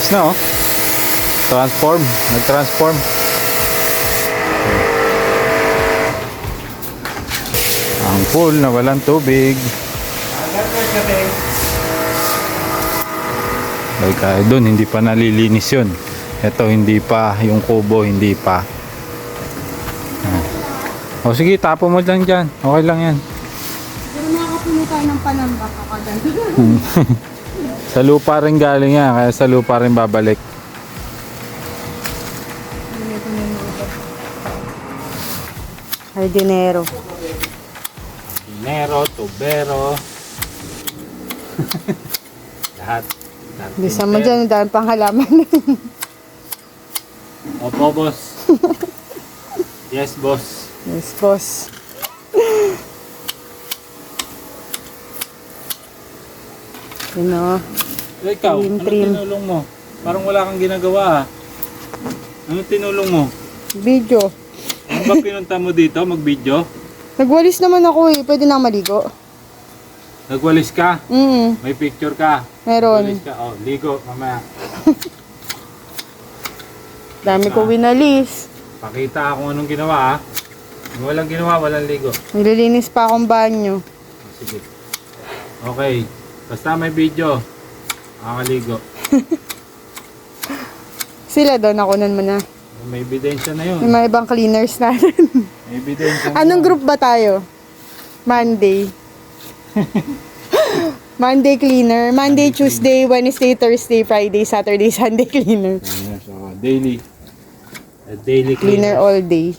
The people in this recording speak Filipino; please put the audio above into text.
Ayos na oh. Transform. Nag-transform. Ang pool na walang tubig. Kaya doon hindi pa nalilinis yun. Ito hindi pa. Yung kubo hindi pa. O sige, tapo mo lang dyan. Okay lang yan. Pero nakakapuno tayo ng panambak ako dyan. Sa lupa rin galing yan. Kaya sa lupa rin babalik. Hardinero. Dinero, tubero. Lahat. Bisa mo dyan, dahil pang halaman. Opo, boss. Yes, boss. Yes, boss. You know, Ikaw, Trim, ano trim. tinulong mo? Parang wala kang ginagawa. Ano tinulong mo? video. Ano ba pinunta mo dito? Mag-video? Nagwalis naman ako eh. Pwede na maligo. Nagwalis ka? May picture ka? Meron. Nagwalis ka? Oh, ligo, mamaya. Dami ko winalis. Pakita kung anong ginawa, ha? Kung walang ginawa, walang ligo. Nililinis pa akong banyo. Sige. Okay. Basta may video. Makakaligo. Sila doon, ako nun mo na. May ebidensya na yun. May mga ibang cleaners natin. May ebidensya na Anong yun. group ba tayo? Monday. Monday cleaner. Monday, Tuesday, Wednesday, Thursday, Friday, Saturday, Sunday cleaner. Ayan, so, daily. A daily Cleaner all day.